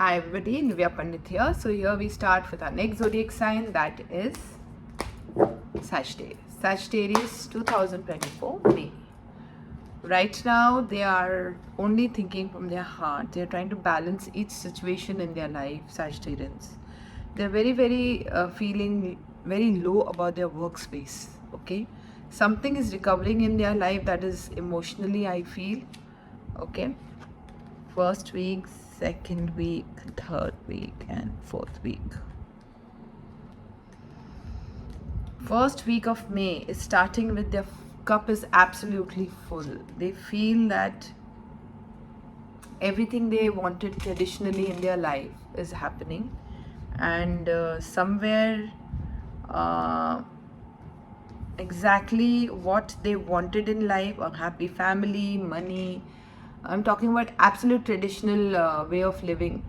Hi everybody, Nivya Pandit here. So here we start with our next zodiac sign, that is Sagittarius. Sagittarius 2024 May. Right now they are only thinking from their heart. They are trying to balance each situation in their life, Sagittarians. They're very feeling very low about their workspace. Okay, something is recovering in their life, that is emotionally, I feel. Okay, first week, second week, third week, and fourth week. First week of May is starting with their cup is absolutely full. They feel that everything they wanted traditionally in their life is happening, and somewhere exactly what they wanted in life, a happy family, money. I'm talking about absolute traditional way of living.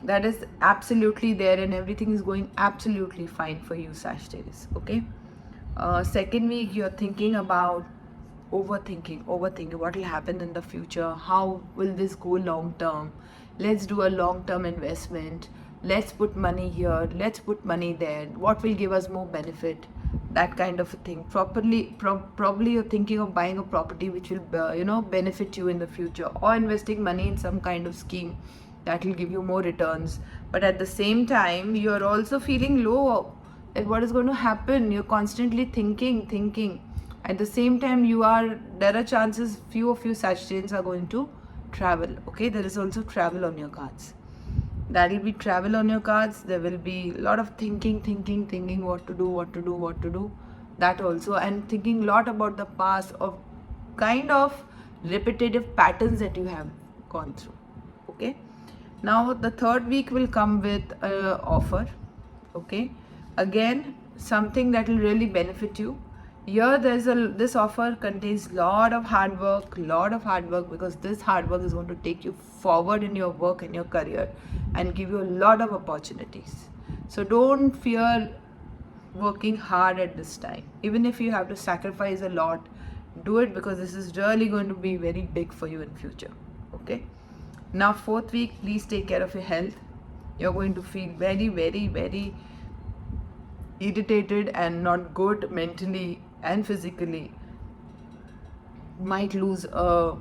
That is absolutely there, and everything is going absolutely fine for you, Sagittarius. Okay. Second week, you're thinking about overthinking what will happen in the future, how will this go long term, let's do a long term investment, let's put money here, let's put money there, what will give us more benefit, that kind of a thing. Probably you're thinking of buying a property which will benefit you in the future, or investing money in some kind of scheme that will give you more returns. But at the same time, you're also feeling low at what is going to happen. You're constantly thinking. At the same time, there are chances few of you Sagittarians are going to travel. Okay, there is also travel on your cards. That will be travel on your cards. There will be a lot of thinking, what to do. That also, and thinking a lot about the past, of kind of repetitive patterns that you have gone through. Okay. Now the third week will come with a offer. Okay, again something that will really benefit you. Here this offer contains lot of hard work, because this hard work is going to take you forward in your work and your career and give you a lot of opportunities. So don't fear working hard at this time. Even if you have to sacrifice a lot, do it, because this is really going to be very big for you in future. Okay. Now fourth week, please take care of your health. You're going to feel very irritated and not good mentally and physically. Might lose a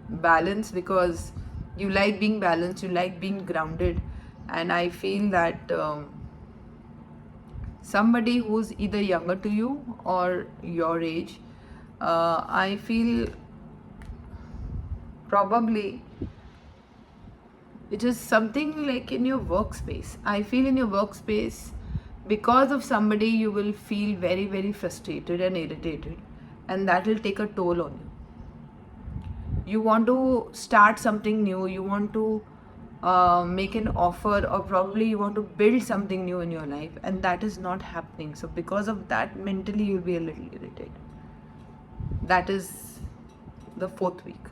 balance, because you like being balanced, you like being grounded, and I feel that somebody who's either younger to you or your age, I feel probably it is something like in your workspace. I feel in your workspace, because of somebody, you will feel very frustrated and irritated, and that will take a toll on you. You want to start something new, you want to make an offer, or probably you want to build something new in your life, and that is not happening. So because of that, mentally you'll be a little irritated. That is the fourth week.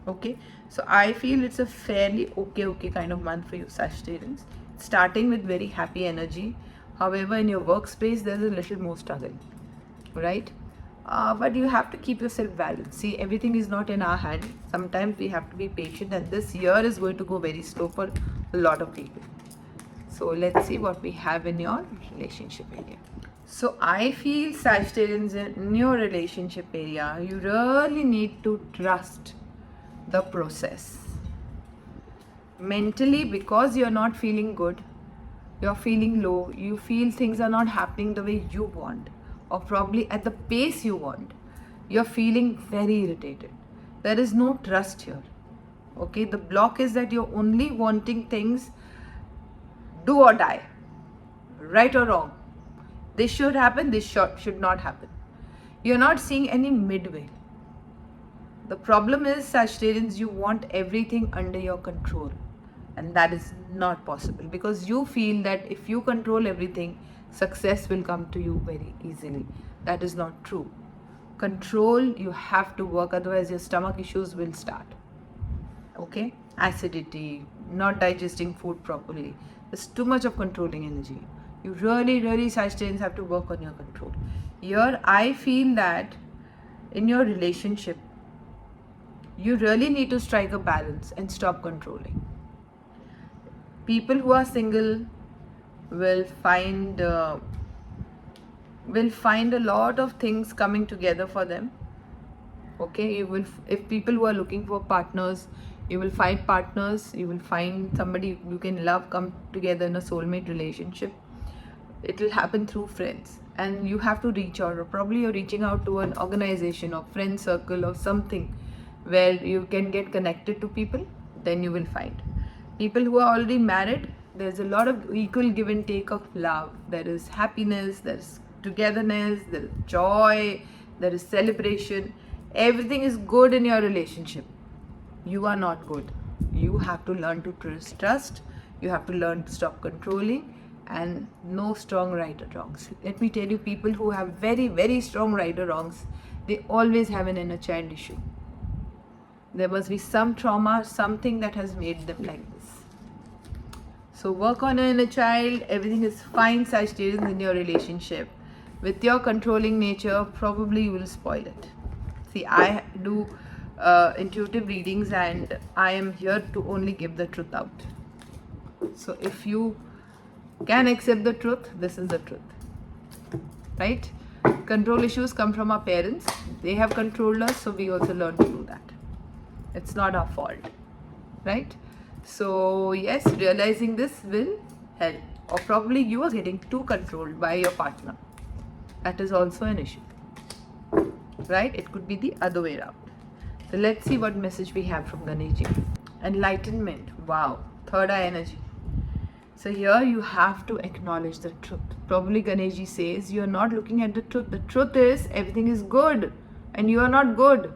Okay, so I feel it's a fairly okay kind of month for you Sagittarians, starting with very happy energy. However, in your workspace there's a little more struggle, right? But you have to keep yourself balanced. See, everything is not in our hand. Sometimes we have to be patient, and this year is going to go very slow for a lot of people. So let's see what we have in your relationship area. So I feel Sagittarians, in your relationship area, you really need to trust the process. Mentally, because you're not feeling good, you're feeling low, you feel things are not happening the way you want, or probably at the pace you want, you're feeling very irritated. There is no trust here. Okay, the block is that you're only wanting things do or die, right or wrong. This should happen, this should not happen. You're not seeing any midway. The problem is, Sagittarians, you want everything under your control, and that is not possible, because you feel that if you control everything, success will come to you very easily. That is not true. Control, you have to work, otherwise your stomach issues will start. Okay, acidity, not digesting food properly, there's too much of controlling energy. You really Sagittarians have to work on your control. Here I feel that in your relationship, you really need to strike a balance and stop controlling. People who are single will find a lot of things coming together for them. Okay, you will, if people who are looking for partners, you will find partners, you will find somebody you can love come together in a soulmate relationship. It will happen through friends, and you have to reach out, or probably you're reaching out to an organization or friend circle or something where you can get connected to people. Then you will find people who are already married. There's a lot of equal give and take of love. There is happiness, there's togetherness, there is joy, there is celebration. Everything is good in your relationship. You are not good. You have to learn to trust. You have to learn to stop controlling, and no strong right or wrongs. Let me tell you, people who have very, very strong right or wrongs, they always have an inner child issue. There must be some trauma, something that has made them like this. So work on your inner child. Everything is fine, Sagittarians, in your relationship. With your controlling nature, probably you will spoil it. See, I do intuitive readings, and I am here to only give the truth out. So if you can accept the truth, this is the truth, right? Control issues come from our parents. They have controlled us, so we also learn to do that. It's not our fault, right? So yes, realizing this will help. Or probably you are getting too controlled by your partner. That is also an issue, right? It could be the other way around. So let's see what message we have from Ganeshji. Enlightenment. Wow. Third eye energy. So here you have to acknowledge the truth. Probably Ganeshji says you are not looking at the truth. The truth is everything is good and you are not good.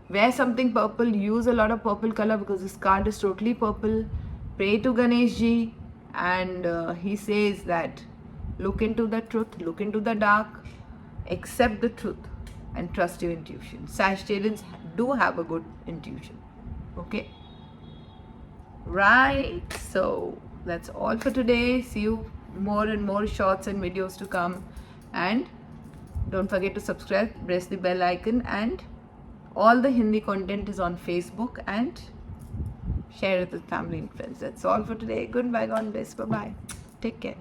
Wear something purple. Use a lot of purple color because this card is totally purple. Pray to Ganeshji, and he says that look into the truth, look into the dark, accept the truth, and trust your intuition. Sagittarians do have a good intuition. Okay, right? So that's all for today. See you more and more shorts and videos to come, and don't forget to subscribe, press the bell icon, and all the Hindi content is on Facebook, and share it with family and friends. That's all for today. Goodbye, God bless. Bye bye. Take care.